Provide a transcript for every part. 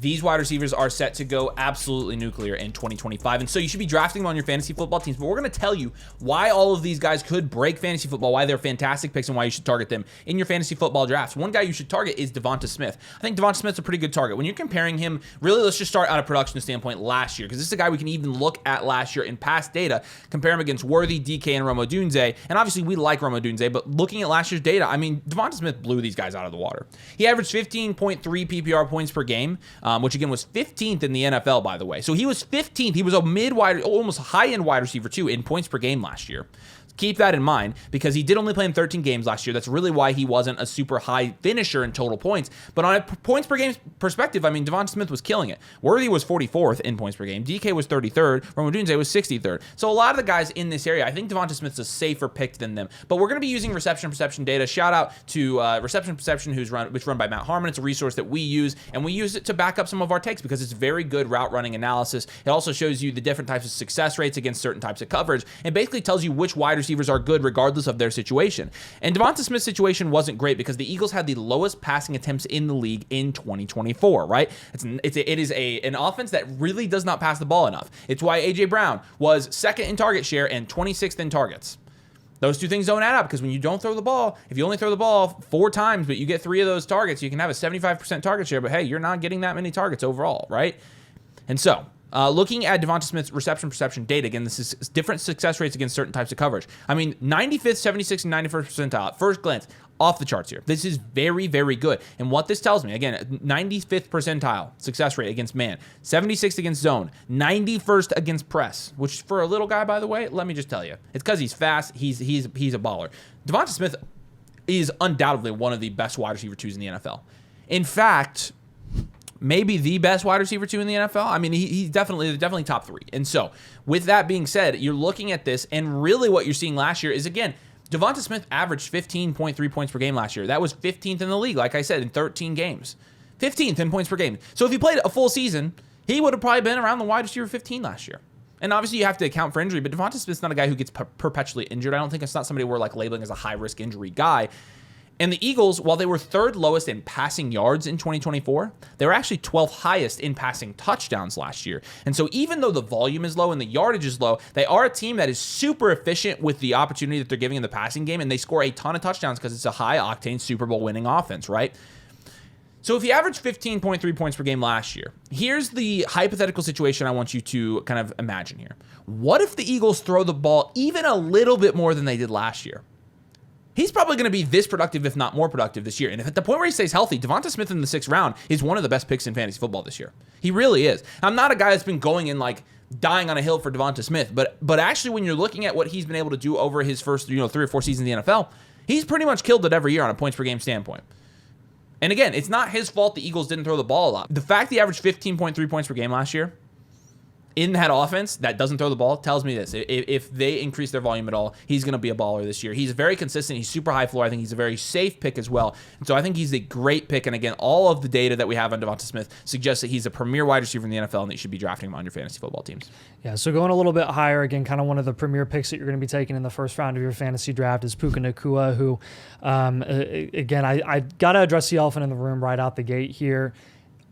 these wide receivers are set to go absolutely nuclear in 2025. And so you should be drafting them on your fantasy football teams. But we're going to tell you why all of these guys could break fantasy football, why they're fantastic picks, and why you should target them in your fantasy football drafts. One guy you should target is Devonta Smith. I think Devonta Smith's a pretty good target. When you're comparing him, really, let's just start out of production standpoint last year, because this is a guy we can even look at last year in past data, compare him against Worthy, DK, and Rome Odunze. And obviously, we like Rome Odunze, but looking at last year's data, I mean, Devonta Smith blew these guys out of the water. He averaged 15.3 PPR points per game, which again was 15th in the NFL, by the way. So he was 15th. He was a mid-wide, almost high-end wide receiver, too, in points per game last year. Keep that in mind, because he did only play in 13 games last year. That's really why he wasn't a super high finisher in total points. But on a points per game perspective, I mean, Devonta Smith was killing it. Worthy was 44th in points per game. DK was 33rd. Rome Odunze was 63rd. So a lot of the guys in this area, I think Devonta Smith's a safer pick than them. But we're going to be using reception perception data. Shout out to Reception Perception, which is run by Matt Harmon. It's a resource that we use, and we use it to back up some of our takes because it's very good route running analysis. It also shows you the different types of success rates against certain types of coverage, and basically tells you which wide receivers are good regardless of their situation. And Devonta Smith's situation wasn't great because the Eagles had the lowest passing attempts in the league in 2024, right? It is an offense that really does not pass the ball enough. It's why A.J. Brown was second in target share and 26th in targets. Those two things don't add up, because when you don't throw the ball, if you only throw the ball 4 times, but you get 3 of those targets, you can have a 75% target share, but hey, you're not getting that many targets overall, right? And so, looking at Devonta Smith's reception perception data, again, this is different success rates against certain types of coverage. I mean, 95th, 76th, and 91st percentile. At first glance, off the charts here. This is very, very good. And what this tells me, again, 95th percentile success rate against man, 76th against zone, 91st against press, which for a little guy, by the way, let me just tell you, it's because he's fast. He's a baller. Devonta Smith is undoubtedly one of the best wide receiver 2s in the NFL. In fact, maybe the best wide receiver 2 in the NFL. I mean, he's definitely top 3. And so, with that being said, you're looking at this, and really what you're seeing last year is, again, Devonta Smith averaged 15.3 points per game last year. That was 15th in the league, like I said, in 13 games. 15th in points per game. So if he played a full season, he would have probably been around the wide receiver 15 last year. And obviously you have to account for injury, but Devonta Smith's not a guy who gets perpetually injured. I don't think it's not somebody we're like labeling as a high-risk injury guy. And the Eagles, while they were 3rd lowest in passing yards in 2024, they were actually 12th highest in passing touchdowns last year. And so even though the volume is low and the yardage is low, they are a team that is super efficient with the opportunity that they're giving in the passing game, and they score a ton of touchdowns because it's a high-octane Super Bowl winning offense, right? So if he averaged 15.3 points per game last year, here's the hypothetical situation I want you to kind of imagine here. What if the Eagles throw the ball even a little bit more than they did last year? He's probably going to be this productive, if not more productive this year. And if at the point where he stays healthy, Devonta Smith in the 6th round is one of the best picks in fantasy football this year. He really is. I'm not a guy that's been going in like dying on a hill for Devonta Smith, but actually when you're looking at what he's been able to do over his first 3 or 4 seasons in the NFL, he's pretty much killed it every year on a points per game standpoint. And again, it's not his fault the Eagles didn't throw the ball a lot. The fact he averaged 15.3 points per game last year in that offense that doesn't throw the ball tells me this. If they increase their volume at all, he's going to be a baller this year. He's very consistent. He's super high floor. I think he's a very safe pick as well. And so I think he's a great pick. And again, all of the data that we have on Devonta Smith suggests that he's a premier wide receiver in the NFL and that you should be drafting him on your fantasy football teams. Yeah, so going a little bit higher, again, kind of one of the premier picks that you're going to be taking in the first round of your fantasy draft is Puka Nacua, who, again, I got to address the elephant in the room right out the gate here.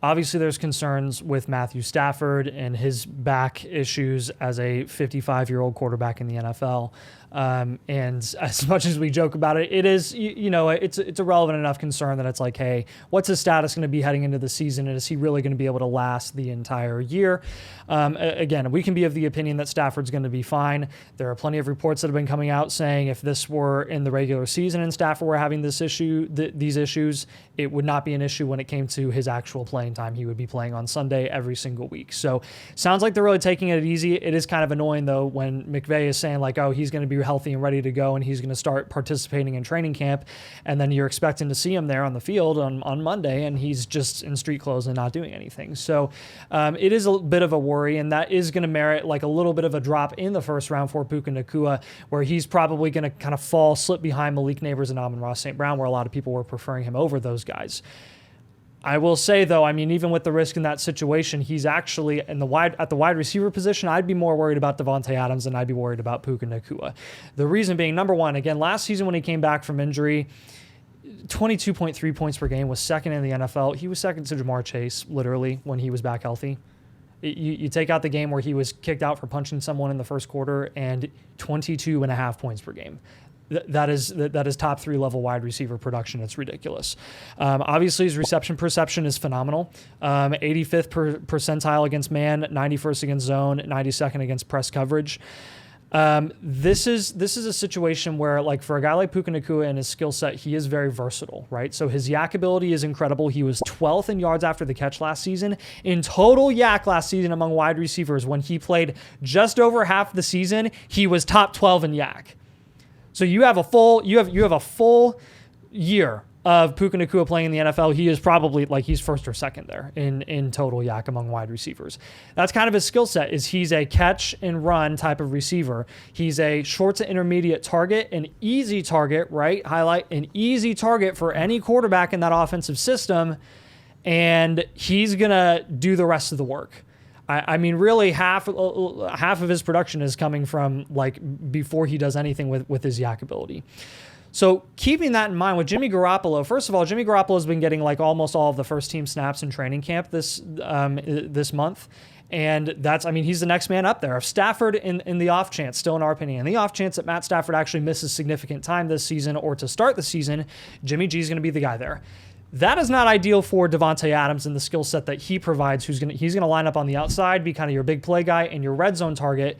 Obviously, there's concerns with Matthew Stafford and his back issues as a 55-year-old quarterback in the NFL. And as much as we joke about it, it is, it's a relevant enough concern that it's like, hey, what's his status going to be heading into the season? And is he really going to be able to last the entire year? Again, we can be of the opinion that Stafford's going to be fine. There are plenty of reports that have been coming out saying if this were in the regular season and Stafford were having this issue, these issues, it would not be an issue when it came to his actual playing time. He would be playing on Sunday every single week. So sounds like they're really taking it easy. It is kind of annoying, though, when McVay is saying like, oh, he's going to be healthy and ready to go and he's going to start participating in training camp, and then you're expecting to see him there on the field on Monday and he's just in street clothes and not doing anything. So it is a bit of a worry, and that is going to merit like a little bit of a drop in the first round for Puka Nacua, where he's probably going to kind of slip behind Malik Nabers and Amon-Ra St. Brown, where a lot of people were preferring him over those guys. I will say, though, I mean, even with the risk in that situation, he's actually at the wide receiver position. I'd be more worried about Devontae Adams than I'd be worried about Puka Nacua. The reason being, number one, again, last season when he came back from injury, 22.3 points per game, was second in the NFL. He was second to Jamar Chase, literally, when he was back healthy. You take out the game where he was kicked out for punching someone in the first quarter, and 22.5 points per game. That is top 3 level wide receiver production. It's ridiculous. Obviously, his reception perception is phenomenal. 85th percentile against man, 91st against zone, 92nd against press coverage. This is a situation where, like, for a guy like Puka Nacua and his skill set, he is very versatile, right? So his yak ability is incredible. He was 12th in yards after the catch last season. In total yak last season among wide receivers, when he played just over half the season, he was top 12 in yak. So you have a full year of Puka Nacua playing in the NFL. He is probably, like, he's first or second there in total yak among wide receivers. That's kind of his skill set, is he's a catch and run type of receiver. He's a short to intermediate target, an easy target, right? Highlight, an easy target for any quarterback in that offensive system, and he's going to do the rest of the work. I mean, really, half of his production is coming from, like, before he does anything with his yak ability. So keeping that in mind with Jimmy Garoppolo, first of all, Jimmy Garoppolo has been getting, like, almost all of the first team snaps in training camp this month. And that's, I mean, he's the next man up there. If Stafford, in the off chance, still in our opinion, in the off chance that Matt Stafford actually misses significant time this season or to start the season, Jimmy G is going to be the guy there. That is not ideal for Davante Adams and the skill set that he provides. He's going to line up on the outside, be kind of your big play guy and your red zone target.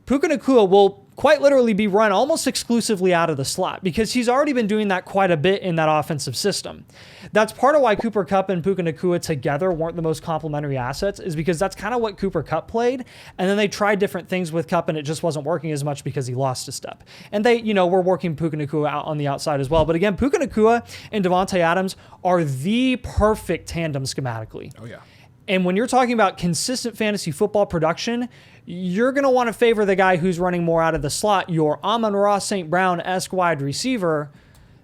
Puka Nacua will quite literally be run almost exclusively out of the slot because he's already been doing that quite a bit in that offensive system. That's part of why Cooper Kupp and Puka Nacua together weren't the most complementary assets, is because that's kind of what Cooper Kupp played. And then they tried different things with Kupp and it just wasn't working as much because he lost a step. And they, were working Puka Nacua out on the outside as well. But again, Puka Nacua and Davante Adams are the perfect tandem schematically. Oh, yeah. And when you're talking about consistent fantasy football production, you're going to want to favor the guy who's running more out of the slot, your Amon-Ra St. Brown-esque wide receiver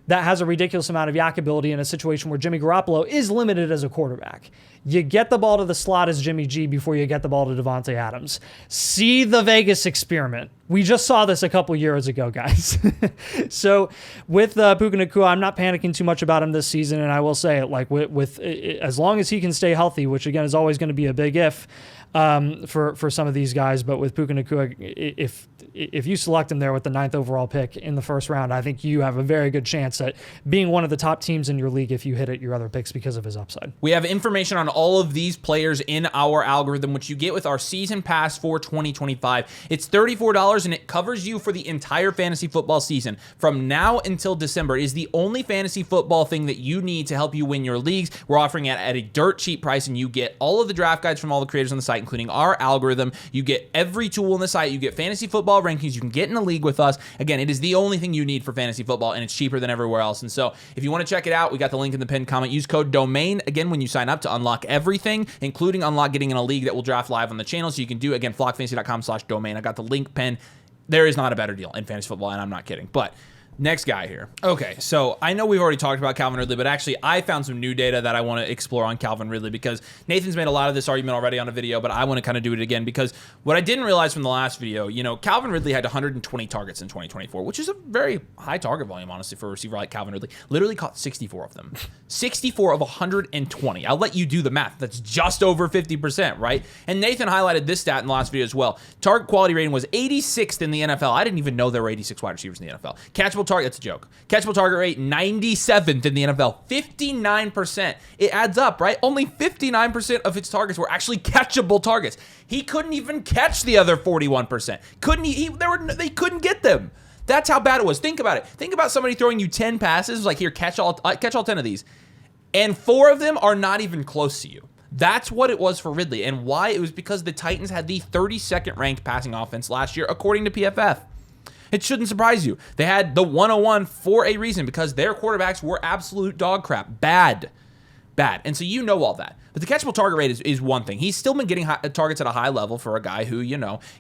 that has a ridiculous amount of yak ability in a situation where Jimmy Garoppolo is limited as a quarterback. You get the ball to the slot as Jimmy G before you get the ball to Davante Adams. See the Vegas experiment. We just saw this a couple years ago, guys. So with Puka Nacua, I'm not panicking too much about him this season, and I will say it, like, with as long as he can stay healthy, which again is always going to be a big if for some of these guys, but with Puka Nacua, if you select him there with the 9th overall pick in the first round, I think you have a very good chance at being one of the top teams in your league if you hit at your other picks because of his upside. We have information on all of these players in our algorithm, which you get with our season pass for 2025. It's $34 and it covers you for the entire fantasy football season from now until December. It is the only fantasy football thing that you need to help you win your leagues. We're offering it at a dirt cheap price, and you get all of the draft guides from all the creators on the site, including our algorithm. You get every tool on the site. You get fantasy football rankings. You can get in a league with us. Again, it is the only thing you need for fantasy football, and it's cheaper than everywhere else. And so if you want to check it out, we got the link in the pinned comment. Use code DOMAIN, again, when you sign up to unlock everything, including unlock getting in a league that will draft live on the channel. So you can do, again, flockfantasy.com/domain. I got the link pinned. There is not a better deal in fantasy football, and I'm not kidding. But next guy here. Okay, so I know we've already talked about Calvin Ridley, but actually I found some new data that I want to explore on Calvin Ridley because Nathan's made a lot of this argument already on a video, but I want to kind of do it again because what I didn't realize from the last video, Calvin Ridley had 120 targets in 2024, which is a very high target volume, honestly, for a receiver like Calvin Ridley. Literally caught 64 of them. 64 of 120. I'll let you do the math. That's just over 50%, right? And Nathan highlighted this stat in the last video as well. Target quality rating was 86th in the NFL. I didn't even know there were 86 wide receivers in the NFL. Catchable target, that's a joke. Catchable target rate, 97th in the NFL, 59%. It adds up, right? Only 59% of his targets were actually catchable targets. He couldn't even catch the other 41%. They couldn't get them. That's how bad it was. Think about it. Think about somebody throwing you 10 passes, like, here, catch all 10 of these, and 4 of them are not even close to you. That's what it was for Ridley, and why? It was because the Titans had the 32nd ranked passing offense last year, according to PFF. It shouldn't surprise you. They had the 101 for a reason, because their quarterbacks were absolute dog crap. Bad. And so you know all that. But the catchable target rate is one thing. He's still been getting targets at a high level for a guy who,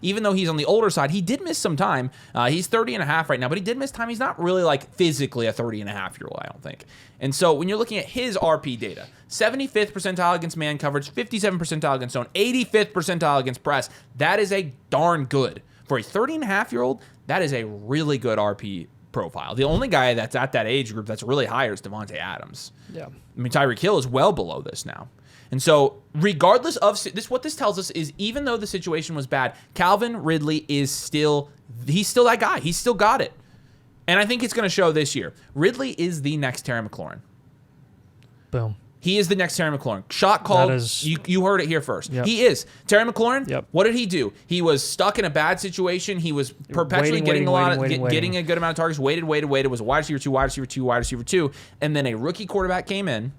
even though he's on the older side, he did miss some time. He's 30 and a half right now, but he did miss time. He's not really, like, physically a 30 and a half year old, I don't think. And so when you're looking at his RP data, 75th percentile against man coverage, 57th percentile against zone, 85th percentile against press, that is a darn good. For a 30 and a half year old, that is a really good RP profile. The only guy that's at that age group that's really higher is Devontae Adams. Yeah. I mean, Tyreek Hill is well below this now. And so regardless of this, what this tells us is even though the situation was bad, Calvin Ridley he's still that guy. He's still got it. And I think it's going to show this year. Ridley is the next Terry McLaurin. Boom. He is the next Terry McLaurin. Shot called. You heard it here first. Yep. He is. Terry McLaurin, yep. What did he do? He was stuck in a bad situation. He was perpetually getting a good amount of targets. Waited. Was a wide receiver two. And then a rookie quarterback came in.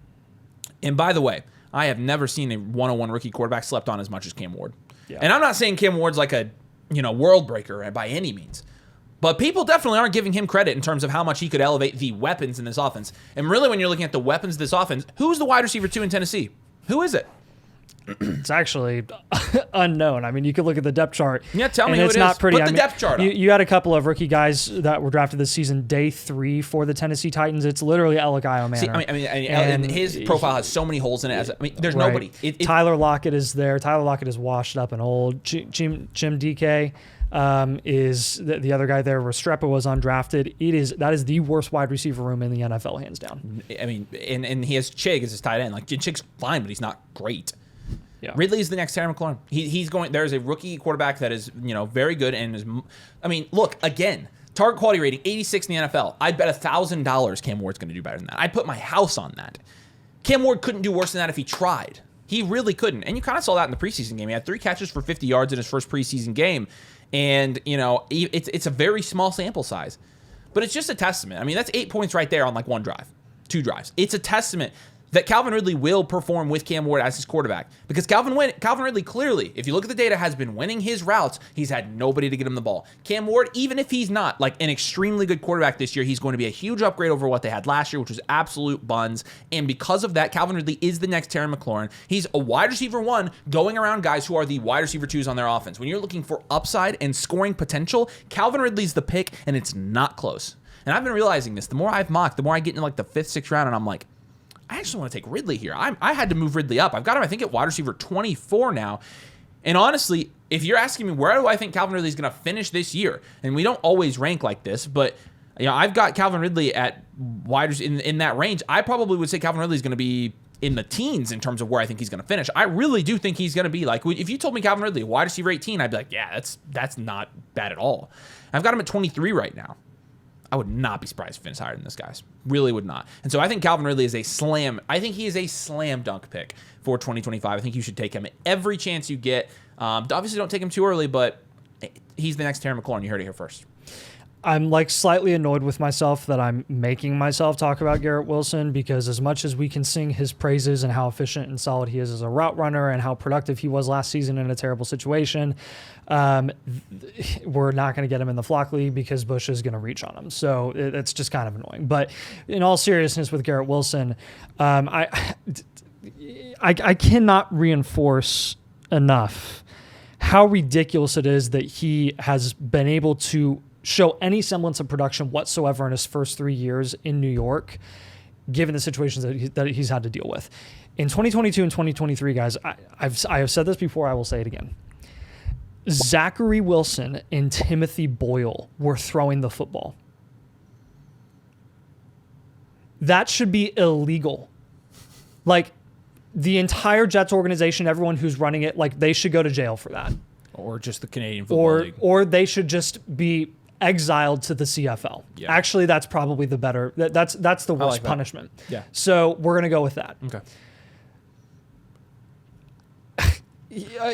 And by the way, I have never seen a one-on-one rookie quarterback slept on as much as Cam Ward. Yeah. And I'm not saying Cam Ward's like a world breaker by any means. But people definitely aren't giving him credit in terms of how much he could elevate the weapons in this offense. And really, when you're looking at the weapons of this offense, who's the wide receiver 2 in Tennessee? Who is it? It's actually unknown. I mean, you could look at the depth chart. Yeah, tell me who it's it not is. pretty. Put the depth chart up. You had a couple of rookie guys that were drafted this season, day 3 for the Tennessee Titans. It's literally Elagayo Manor. See, and his profile has so many holes in it. There's right. nobody. Tyler Lockett is there. Tyler Lockett is washed up and old. Jim DK is the other guy there. Restrepo was undrafted. That is the worst wide receiver room in the NFL, hands down. I mean, and he has Chig as his tight end. Like Chig's fine, but he's not great. Yeah. Ridley is the next Terry McLaurin. He's going. There's a rookie quarterback that is very good and is. I mean, look again. Target quality rating 86 in the NFL. I'd bet $1,000 Cam Ward's going to do better than that. I'd put my house on that. Cam Ward couldn't do worse than that if he tried. He really couldn't. And you kind of saw that in the preseason game. He had 3 catches for 50 yards in his first preseason game. And, it's a very small sample size. But it's just a testament. I mean, that's 8 points right there on like 1 drive, 2 drives. It's a testament that Calvin Ridley will perform with Cam Ward as his quarterback. Because Calvin Ridley clearly, if you look at the data, has been winning his routes. He's had nobody to get him the ball. Cam Ward, even if he's not like an extremely good quarterback this year, he's going to be a huge upgrade over what they had last year, which was absolute buns. And because of that, Calvin Ridley is the next Terry McLaurin. He's a wide receiver 1 going around guys who are the wide receiver 2s on their offense. When you're looking for upside and scoring potential, Calvin Ridley's the pick, and it's not close. And I've been realizing this. The more I've mocked, the more I get into like the 5th, 6th round, and I'm like, I actually want to take Ridley here. I had to move Ridley up. I've got him, I think, at wide receiver 24 now. And honestly, if you're asking me where do I think Calvin Ridley is going to finish this year, and we don't always rank like this, but I've got Calvin Ridley at wide in that range. I probably would say Calvin Ridley is going to be in the teens in terms of where I think he's going to finish. I really do think he's going to be like, if you told me Calvin Ridley, wide receiver 18, I'd be like, yeah, that's not bad at all. I've got him at 23 right now. I would not be surprised if he finished higher than this guy's. Really would not. And so I think Calvin Ridley is a slam. I think he is a slam dunk pick for 2025. I think you should take him every chance you get. Obviously, don't take him too early, but he's the next Terry McLaurin. You heard it here first. I'm like slightly annoyed with myself that I'm making myself talk about Garrett Wilson, because as much as we can sing his praises and how efficient and solid he is as a route runner and how productive he was last season in a terrible situation, we're not going to get him in the flock league because Bush is going to reach on him. So it's just kind of annoying. But in all seriousness with Garrett Wilson, I cannot reinforce enough how ridiculous it is that he has been able to show any semblance of production whatsoever in his first 3 years in New York, given the situations that he's had to deal with. In 2022 and 2023, guys, I have said this before, I will say it again. Zachary Wilson and Timothy Boyle were throwing the football. That should be illegal. Like, the entire Jets organization, everyone who's running it, like, they should go to jail for that. Or just the Canadian Football League. Or they should just be exiled to the CFL. Yeah. Actually, that's probably the better. That's the worst punishment. Yeah. So we're gonna go with that. Okay.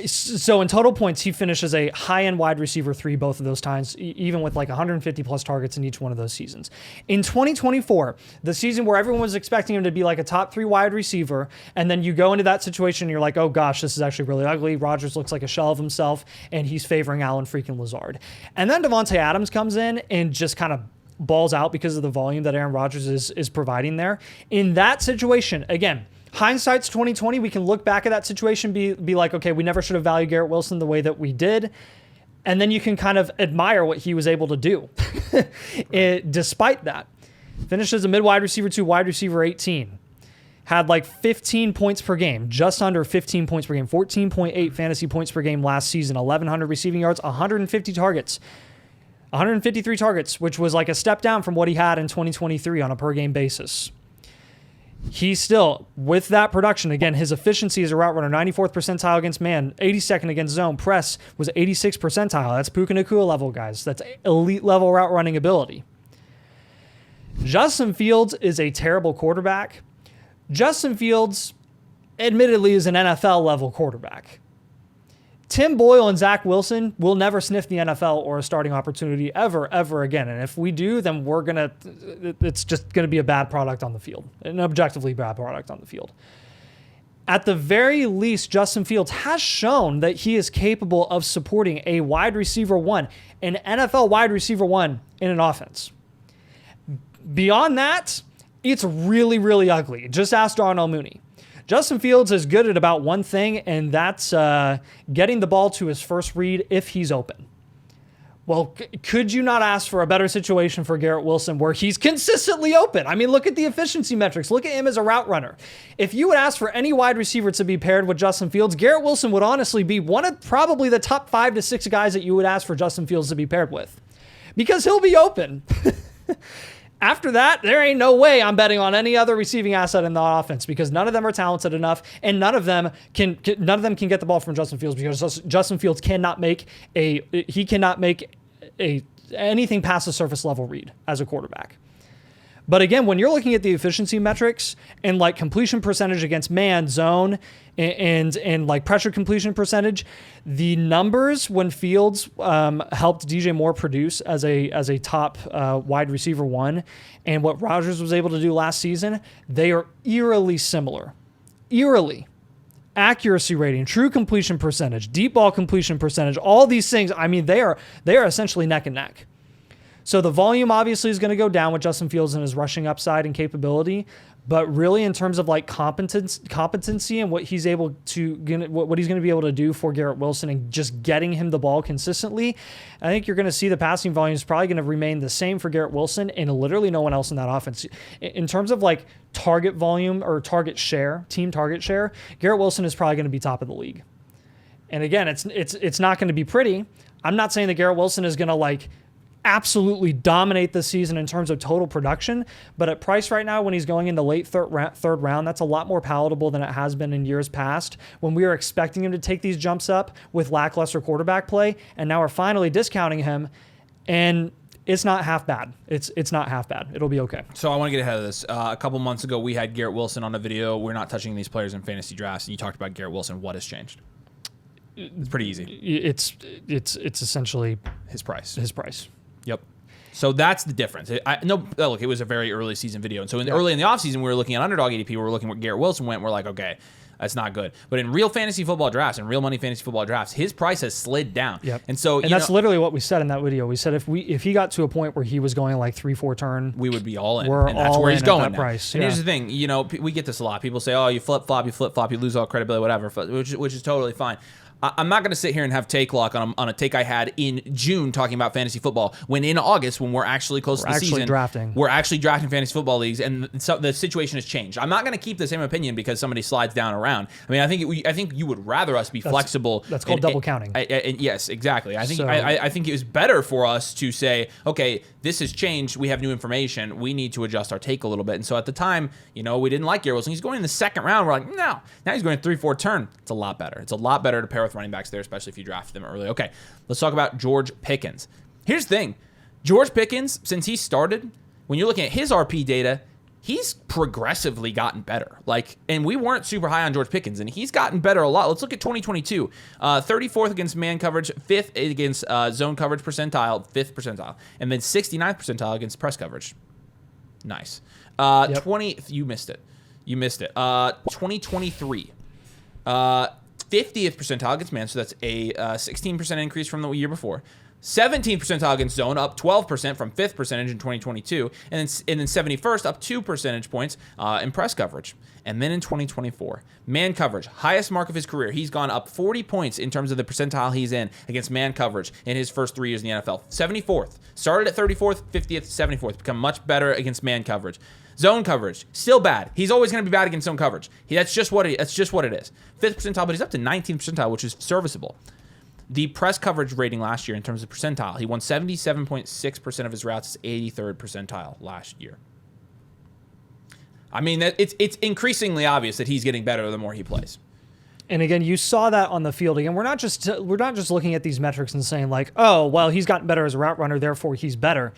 So in total points, he finishes a high-end wide receiver 3 both of those times, even with like 150 plus targets in each one of those seasons. In 2024, the season where everyone was expecting him to be like a top 3 wide receiver, and then you go into that situation and you're like, oh gosh, this is actually really ugly. Rodgers looks like a shell of himself, and he's favoring Allen freaking Lazard. And then Devontae Adams comes in and just kind of balls out because of the volume that Aaron Rodgers is providing there. In that situation, again, hindsight's 2020. We can look back at that situation, be like, okay, we never should have valued Garrett Wilson the way that we did. And then you can kind of admire what he was able to do. Despite that, finished as a mid-wide receiver 2, wide receiver 18. Had like 15 points per game, just under 15 points per game, 14.8 fantasy points per game last season, 1,100 receiving yards, 150 targets. 153 targets, which was like a step down from what he had in 2023 on a per game basis. He still, with that production, again, his efficiency as a route runner, 94th percentile against man, 82nd against zone. Press was 86th percentile. That's Puka Nacua level, guys. That's elite level route running ability. Justin Fields is a terrible quarterback. Justin Fields, admittedly, is an NFL level quarterback. Tim Boyle and Zach Wilson will never sniff the NFL or a starting opportunity ever again. And if we do, then it's just going to be a bad product on the field, an objectively bad product on the field. At the very least, Justin Fields has shown that he is capable of supporting a wide receiver one, an NFL wide receiver one in an offense. Beyond that, it's really ugly. Just ask Darnell Mooney. Justin Fields is good at about one thing, and that's getting the ball to his first read if he's open. Well, could you not ask for a better situation for Garrett Wilson where he's consistently open? I mean, look at the efficiency metrics. Look at him as a route runner. If you would ask for any wide receiver to be paired with Justin Fields, Garrett Wilson would honestly be one of probably the top 5 to 6 guys that you would ask for Justin Fields to be paired with, because he'll be open. After that, there ain't no way I'm betting on any other receiving asset in the offense, because none of them are talented enough, and none of them can get the ball from Justin Fields, because Justin Fields cannot make anything past a surface level read as a quarterback. But again, when you're looking at the efficiency metrics and like completion percentage against man, zone, and like pressure completion percentage, the numbers when Fields helped DJ Moore produce as a top wide receiver one, and what Rodgers was able to do last season, they are eerily similar. Eerily. Accuracy rating, true completion percentage, deep ball completion percentage, all these things, I mean, they are essentially neck and neck. So the volume obviously is going to go down with Justin Fields and his rushing upside and capability, but really in terms of like competency and what he's going to be able to do for Garrett Wilson and just getting him the ball consistently, I think you're going to see the passing volume is probably going to remain the same for Garrett Wilson and literally no one else in that offense. In terms of like target volume or target share, team target share, Garrett Wilson is probably going to be top of the league. And again, it's not going to be pretty. I'm not saying that Garrett Wilson is going to like absolutely dominate this season in terms of total production, but at price right now when he's going in the late third round, that's a lot more palatable than it has been in years past when we were expecting him to take these jumps up with lackluster quarterback play, and now we're finally discounting him, and it's not half bad. It's not half bad. It'll be okay. So I want to get ahead of this. A couple months ago, we had Garrett Wilson on a video. We're not touching these players in fantasy drafts, and you talked about Garrett Wilson. What has changed? It's pretty easy. It's essentially his price. Yep. So that's the difference. Look, it was a very early season video. And so early in the offseason, we were looking at underdog ADP. We were looking where Garrett Wilson went. We're like, okay, that's not good. But in real fantasy football drafts and real money fantasy football drafts, his price has slid down. Yep. And so that's literally what we said in that video. We said if he got to a point where he was going like 3-4 turn, we would be all in. And that's where he's going now. Price. And here's the thing, we get this a lot. People say, oh, you flip flop, you lose all credibility, whatever, which is totally fine. I'm not going to sit here and have take lock on a take I had in June talking about fantasy football when in August, when we're actually close to the season, we're actually drafting fantasy football leagues, and so the situation has changed. I'm not going to keep the same opinion because somebody slides down around. I mean, I think you would rather us be flexible. That's called double counting. Yes, exactly. I think it was better for us to say, okay, this has changed. We have new information. We need to adjust our take a little bit. And so at the time, we didn't like Garrett Wilson. He's going in the second round. We're like, no. Now he's going 3-4 turn. It's a lot better. It's a lot better to pair with running backs there, especially if you draft them early. Okay, let's talk about George Pickens. Here's the thing. George Pickens, since he started, when you're looking at his RP data, he's progressively gotten better. And we weren't super high on George Pickens, and he's gotten better a lot. Let's look at 2022. 34th against man coverage, 5th against zone coverage percentile, 5th percentile, and then 69th percentile against press coverage. Nice. 20, you missed it. 2023. 50th percentile against man, so that's a 16% increase from the year before. 17th percentile against zone, up 12% from 5th percentage in 2022. And then 71st, up 2 percentage points in press coverage. And then in 2024, man coverage, highest mark of his career. He's gone up 40 points in terms of the percentile he's in against man coverage in his first 3 years in the NFL. 74th, started at 34th, 50th, 74th, become much better against man coverage. Zone coverage, still bad. He's always going to be bad against zone coverage. That's just what it is. 5th percentile, but he's up to 19th percentile, which is serviceable. The press coverage rating last year in terms of percentile, he won 77.6% of his routes, 83rd percentile last year. I mean, it's increasingly obvious that he's getting better the more he plays. And again, you saw that on the field. Again, we're not just looking at these metrics and saying like, oh, well, he's gotten better as a route runner, therefore he's better.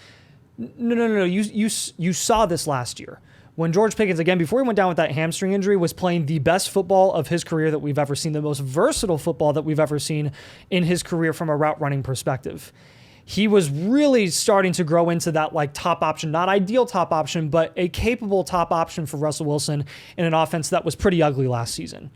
No. You saw this last year when George Pickens, again, before he went down with that hamstring injury, was playing the best football of his career that we've ever seen, the most versatile football that we've ever seen in his career from a route running perspective. He was really starting to grow into that like top option, not ideal top option, but a capable top option for Russell Wilson in an offense that was pretty ugly last season.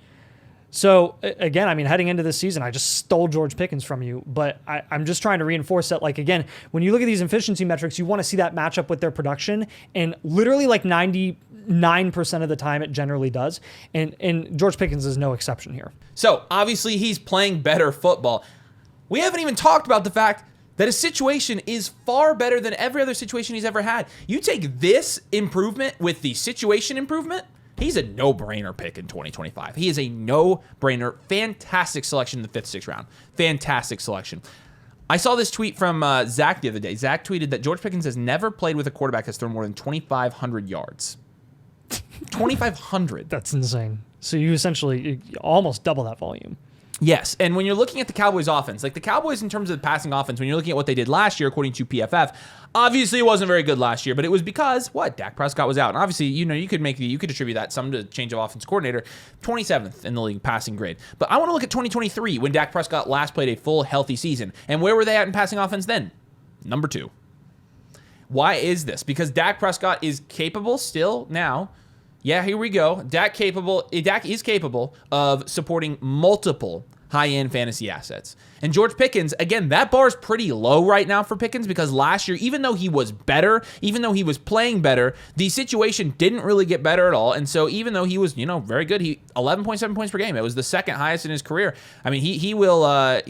So again, I mean, heading into this season, I just stole George Pickens from you, but I'm just trying to reinforce that, like, again, when you look at these efficiency metrics, you want to see that match up with their production, and literally like 99% of the time it generally does, and George Pickens is no exception here. So obviously he's playing better football. We haven't even talked about the fact that his situation is far better than every other situation he's ever had. You take this improvement with the situation improvement, he's a no-brainer pick in 2025. He is a no-brainer. Fantastic selection in the 5th, 6th round. Fantastic selection. I saw this tweet from Zach the other day. Zach tweeted that George Pickens has never played with a quarterback that's thrown more than 2,500 yards. 2,500. That's insane. So you essentially almost double that volume. Yes, and when you're looking at the Cowboys offense, like the Cowboys in terms of the passing offense, when you're looking at what they did last year, according to PFF, obviously it wasn't very good last year, but it was because, Dak Prescott was out. And obviously, you could attribute that some to change of offense coordinator, 27th in the league passing grade. But I want to look at 2023 when Dak Prescott last played a full healthy season. And where were they at in passing offense then? Number 2. Why is this? Because Dak Prescott is capable still now. Yeah, here we go. Dak is capable of supporting multiple high-end fantasy assets. And George Pickens, again, that bar is pretty low right now for Pickens because last year, even though he was better, even though he was playing better, the situation didn't really get better at all. And so even though he was, very good, 11.7 points per game. It was the second highest in his career. I mean, he went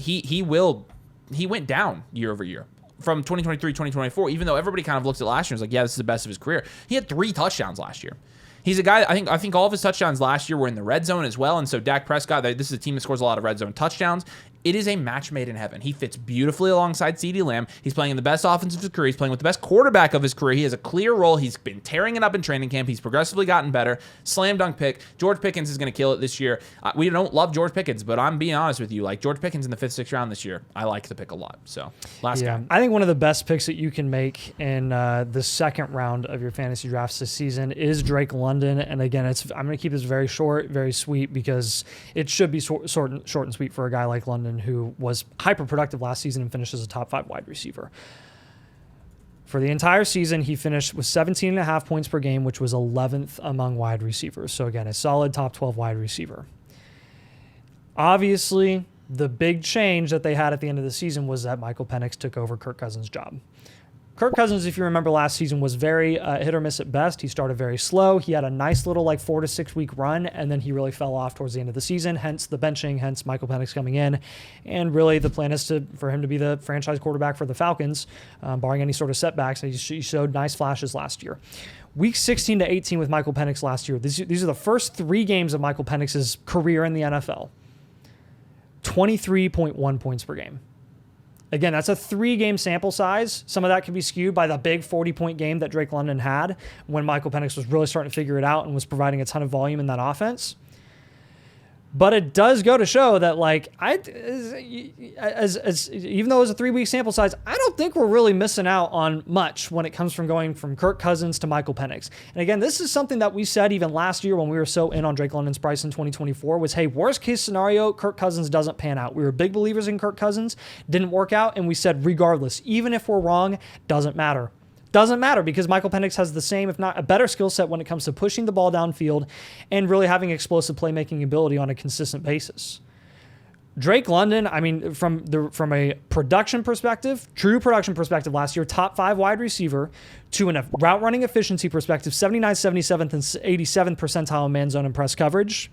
down year over year. From 2023, 2024, even though everybody kind of looks at last year and was like, yeah, this is the best of his career. He had 3 touchdowns last year. He's a guy, I think all of his touchdowns last year were in the red zone as well. And so Dak Prescott, this is a team that scores a lot of red zone touchdowns. It is a match made in heaven. He fits beautifully alongside CeeDee Lamb. He's playing in the best offense of his career. He's playing with the best quarterback of his career. He has a clear role. He's been tearing it up in training camp. He's progressively gotten better. Slam dunk pick. George Pickens is going to kill it this year. We don't love George Pickens, but I'm being honest with you. Like George Pickens in the 5th, 6th round this year, I like the pick a lot. So last guy. I think one of the best picks that you can make in the 2nd round of your fantasy drafts this season is Drake London. And again, I'm going to keep this very short, very sweet, because it should be short and sweet for a guy like London who was hyper productive last season and finished as a top 5 wide receiver. For the entire season, he finished with 17.5 points per game, which was 11th among wide receivers. So again, a solid top 12 wide receiver. Obviously, the big change that they had at the end of the season was that Michael Penix took over Kirk Cousins' job. Kirk Cousins, if you remember last season, was very hit or miss at best. He started very slow. He had a nice little 4 to 6 week run, and then he really fell off towards the end of the season, hence the benching, hence Michael Penix coming in. And really the plan is for him to be the franchise quarterback for the Falcons, barring any sort of setbacks. He showed nice flashes last year. Week 16 to 18 with Michael Penix last year. These are the first 3 games of Michael Penix's career in the NFL. 23.1 points per game. Again, that's a 3-game sample size. Some of that can be skewed by the big 40-point game that Drake London had when Michael Penix was really starting to figure it out and was providing a ton of volume in that offense. But it does go to show that, even though it was a 3-week sample size, I don't think we're really missing out on much when it comes from going from Kirk Cousins to Michael Penix. And again, this is something that we said even last year when we were so in on Drake London's price in 2024 was, hey, worst case scenario, Kirk Cousins doesn't pan out. We were big believers in Kirk Cousins, didn't work out, and we said, regardless, even if we're wrong, doesn't matter. Doesn't matter because Michael Penix has the same, if not a better skill set when it comes to pushing the ball downfield and really having explosive playmaking ability on a consistent basis. Drake London, I mean, from a production perspective, true production perspective last year, top 5 wide receiver, to a route running efficiency perspective, 79th, 77th, and 87th percentile in man zone and press coverage.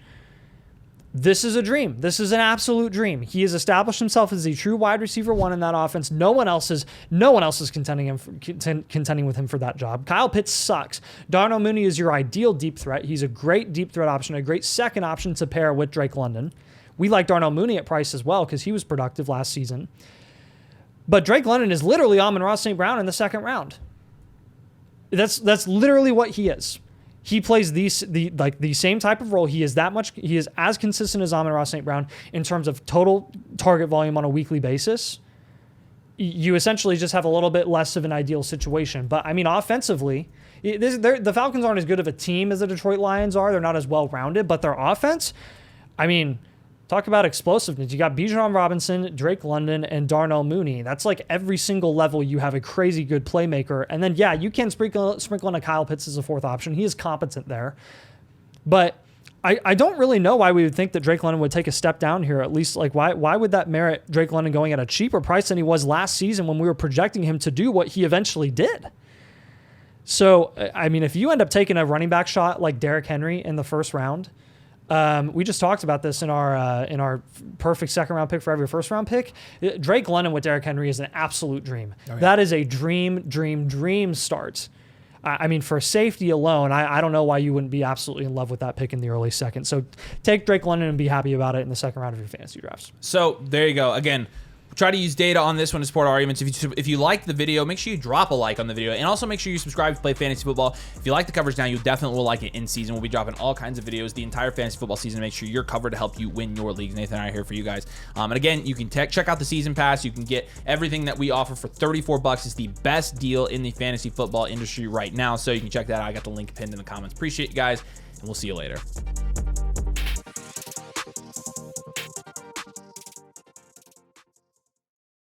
This is a dream. This is an absolute dream. He has established himself as a true wide receiver 1 in that offense. No one else is contending with him for that job. Kyle Pitts sucks. Darnell Mooney is your ideal deep threat. He's a great deep threat option, a great second option to pair with Drake London, We like Darnell Mooney at price as well because he was productive last season. But Drake London is literally Amon-Ra St. Brown in the second round. That's literally what he is. He plays the same type of role. He is as consistent as Amon-Ra St. Brown in terms of total target volume on a weekly basis. You essentially just have a little bit less of an ideal situation. But I mean, offensively, the Falcons aren't as good of a team as the Detroit Lions are. They're not as well-rounded, but their offense, I mean, talk about explosiveness. You got Bijan Robinson, Drake London, and Darnell Mooney. That's like every single level you have a crazy good playmaker. And then, yeah, you can sprinkle in a Kyle Pitts as a fourth option. He is competent there. But I don't really know why we would think that Drake London would take a step down here. At least, like, why would that merit Drake London going at a cheaper price than he was last season when we were projecting him to do what he eventually did? So, I mean, if you end up taking a running back shot like Derrick Henry in the first round, we just talked about this in our perfect second round pick for every first round pick. Drake London with Derrick Henry is an absolute dream. Oh, yeah. That is a dream start. I mean, for safety alone, I don't know why you wouldn't be absolutely in love with that pick in the early second. So take Drake London and be happy about it in the second round of your fantasy drafts. So there you go. Again, try to use data on this one to support our arguments. If you like the video, make sure you drop a like on the video, and also make sure you subscribe to Play Fantasy Football. If you like the coverage now, you definitely will like it in season. We'll be dropping all kinds of videos the entire fantasy football season to make sure you're covered to help you win your leagues. Nathan and I are here for you guys. And again, you can check out the season pass. You can get everything that we offer for $34. It's the best deal in the fantasy football industry right now, so you can check that out. I got the link pinned in the comments. Appreciate you guys, and we'll see you later.